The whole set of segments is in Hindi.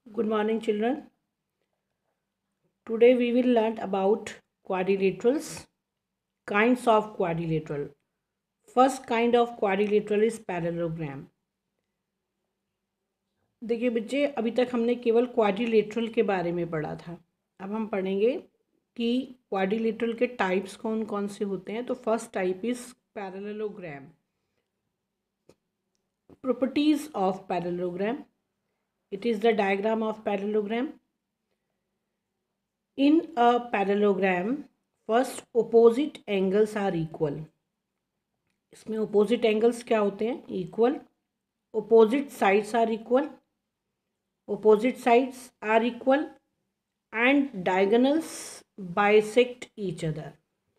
Good morning, children. Today we will learn about quadrilaterals, kinds of quadrilateral. First kind of quadrilateral is parallelogram. देखिए बच्चे, अभी तक हमने केवल क्वाड्रिलेटरल के बारे में पढ़ा था। अब हम पढ़ेंगे कि क्वाड्रिलेटरल के टाइप्स कौन कौन से होते हैं। तो first type is parallelogram. Properties of parallelogram, it is the diagram of parallelogram. In a parallelogram, first opposite angles are equal. इसमें opposite angles क्या होते हैं? Equal. Opposite sides are equal. Opposite sides are equal and diagonals bisect each other.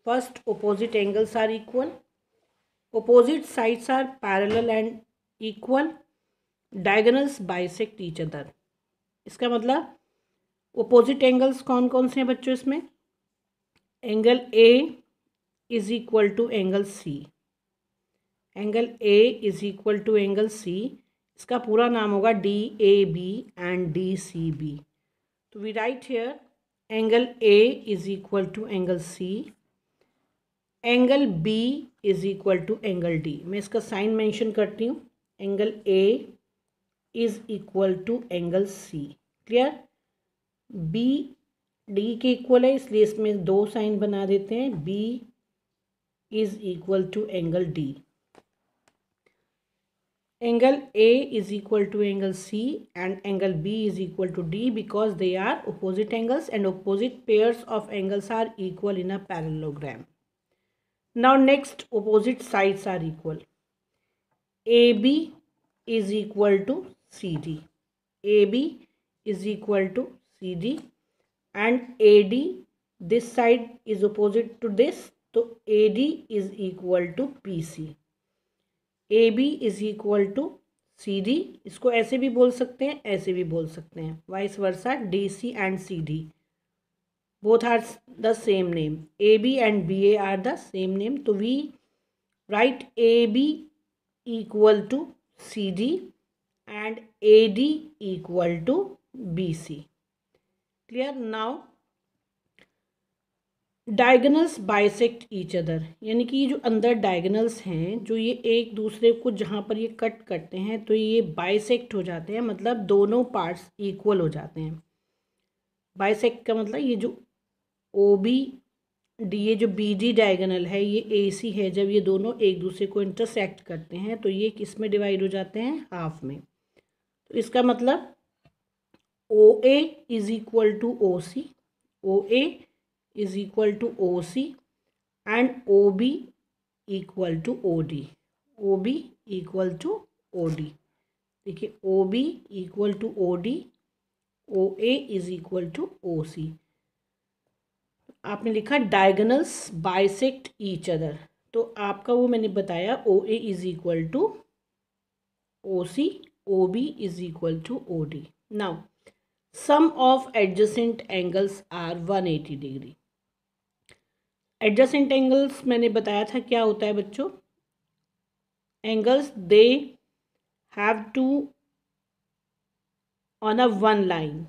First opposite angles are equal. Opposite sides are parallel and equal. Diagonals bisect each other. इसका मतलब ओपोजिट एंगल्स कौन कौन से हैं बच्चों इसमें? Angle A is equal to angle C. Angle A is equal to angle C. इसका पूरा नाम होगा D A B and D C B. तो we write here angle A is equal to angle C. Angle B is equal to angle D. मैं इसका साइन मेंशन करती हूँ. Angle A is equal to angle C. Clear? B D के इक्वल है, इसलिए इसमें दो साइन बना देते हैं. B is equal to angle D. Angle A is equal to angle C and angle B is equal to D because they are opposite angles and opposite pairs of angles are equal in a parallelogram. Now next, opposite sides are equal. AB is equal to CD. AB is equal to CD and AD, this side is opposite to this, तो AD is equal to PC. AB is equal to CD. इसको ऐसे भी बोल सकते हैं, ऐसे भी बोल सकते हैं. Vice versa DC and CD both are the same name. AB and BA are the same name. तो we write AB equal to CD and AD equal to BC. Clear? Now diagonals bisect each other, यानी कि ये जो अंदर डायगनल्स हैं, जो ये एक दूसरे को जहाँ पर ये कट करते हैं तो ये बाइसेक्ट हो जाते हैं, मतलब दोनों पार्ट्स इक्वल हो जाते हैं. बाइसेक्ट का मतलब ये जो ओ बी डी, ये जो बी डी डायगनल है, ये ए सी है. जब ये दोनों एक दूसरे को इंटरसेक्ट करते हैं तो ये किस में डिवाइड हो जाते हैं? हाफ में. तो इसका मतलब O A is equal to O C, O A is equal to OC and OB equal to OD. OB equal to OD. देखिए OB equal to OD, OA is equal to OC. आपने लिखा डायगनल्स बाइसेक्ट ईच अदर, तो आपका वो मैंने बताया OA is equal to OC, OB is equal to OD. Now sum of adjacent angles are 180 degree. Adjacent angles मैंने बताया था क्या होता है बच्चों? Angles they have to on a one line,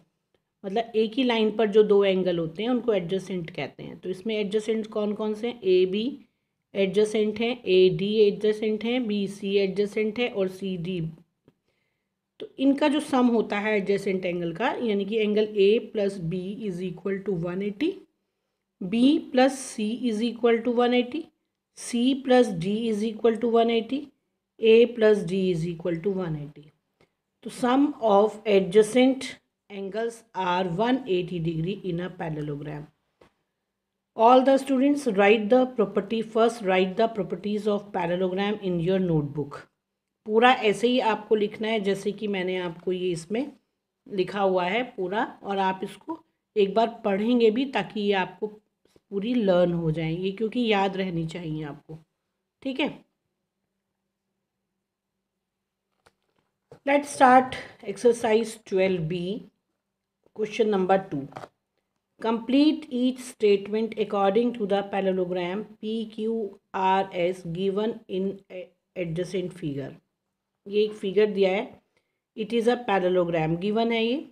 मतलब एक ही लाइन पर जो दो एंगल होते हैं उनको एडजेसेंट कहते हैं. तो इसमें एडजेसेंट कौन कौन से हैं? ए बी एडजेसेंट हैं, ए डी एडजेसेंट हैं, बी सी एडजेसेंट है और सी डी. तो इनका जो सम होता है एडजेसेंट एंगल का, यानी कि angle A plus B is equal to 180, B plus C is equal to 180, C plus D is equal to 180, A plus D is equal to 180. तो sum of adjacent angles are 180 degree in a parallelogram. All the students write the property, first write the properties of parallelogram in your notebook. पूरा ऐसे ही आपको लिखना है जैसे कि मैंने आपको ये इसमें लिखा हुआ है पूरा, और आप इसको एक बार पढ़ेंगे भी ताकि ये आपको पूरी लर्न हो जाए, ये क्योंकि याद रहनी चाहिए आपको. ठीक है? Let's start exercise 12B. Question number 2. Complete each statement according to the parallelogram PQRS given in adjacent figure. ये एक फिगर दिया है, it is a parallelogram given है ये.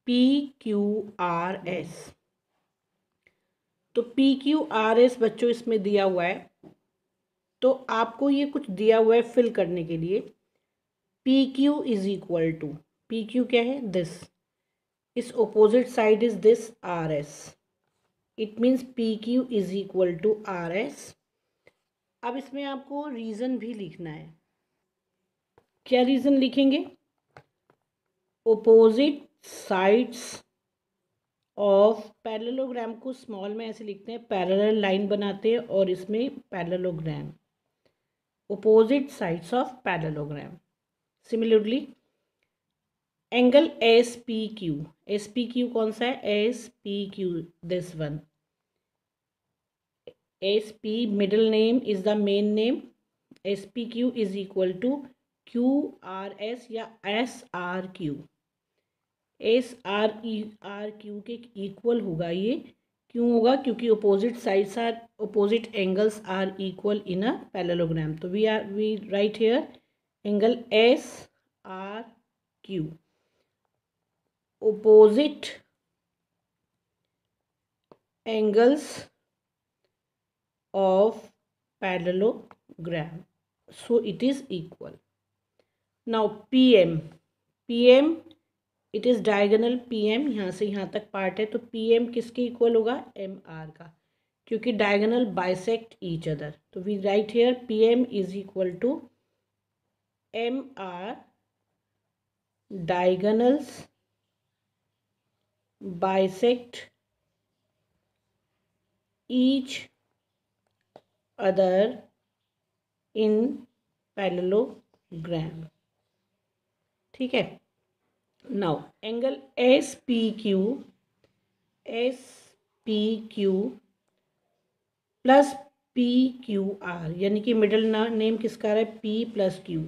PQRS। तो PQRS बच्चों इसमें दिया हुआ है, तो आपको ये कुछ दिया हुआ है फिल करने के लिए। PQ is equal to, PQ क्या है, दिस, इस opposite side is this RS, it means PQ is equal to RS। अब इसमें आपको रीज़न भी लिखना है। क्या रीज़न लिखेंगे? ऑपोजिट साइड्स ऑफ पैरेललोग्राम को स्मॉल में ऐसे लिखते हैं, पैरेलल लाइन बनाते हैं और इसमें parallelogram, opposite sides of parallelogram. Similarly angle SPQ, SPQ कौन सा है? SPQ, this one. SP middle name is the main name, SPQ is equal to QRS या SRQ, SRQ के इक्वल होगा ये। क्यों होगा? क्योंकि opposite sides are, opposite angles are equal in a parallelogram. तो we write here angle SRQ, opposite angles of parallelogram, so it is equal. Now PM it is diagonal, PM यहाँ से यहाँ तक पार्ट है, तो PM किसके इक्वल होगा? MR का, क्योंकि डायगोनल बाइसेक्ट ईच अदर। तो we write here PM is equal to MR diagonals bisect each other in parallelogram। ठीक है। Now angle SPQ plus PQR, यानी कि मिडल नेम किसका है? P plus Q,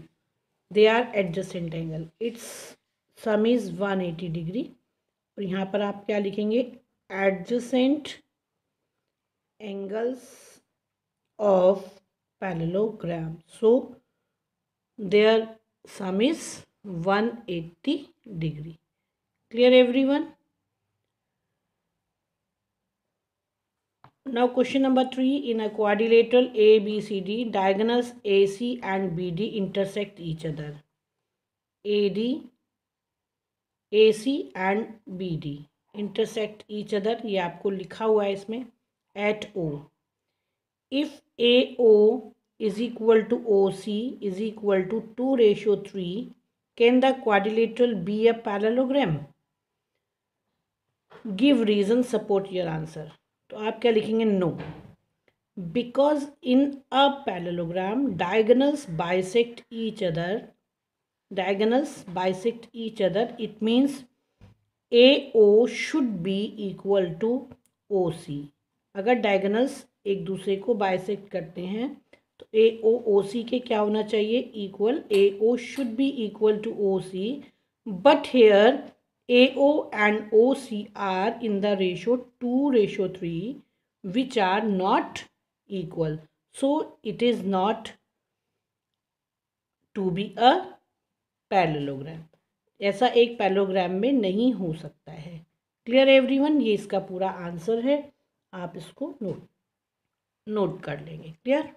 they are adjacent angle, its sum is 180 degree. और यहाँ पर आप क्या लिखेंगे? Adjacent angles of parallelogram, so their sum is 180 degree. Clear everyone? Now question number 3, in a quadrilateral ABCD, diagonals AC and BD intersect each other. AC and BD intersect each other, ये आपको लिखा हुआ है इसमें, at O. If AO is equal to OC is equal to 2:3, can the quadrilateral be a parallelogram? Give reason, support your answer. तो आप क्या लिखेंगे? No, because in a parallelogram diagonals bisect each other, diagonals bisect each other, it means AO should be equal to OC। अगर डायगोनल्स एक दूसरे को बाइसेक्ट करते हैं तो AO OC के क्या होना चाहिए? Equal. AO should be equal to OC, but here AO and OC are in the ratio 2:3, which are not equal. So it is not to be a parallelogram. ऐसा एक पैरेललोग्राम में नहीं हो सकता है। Clear everyone? ये इसका पूरा आंसर है, आप इसको नोट कर लेंगे। क्लियर?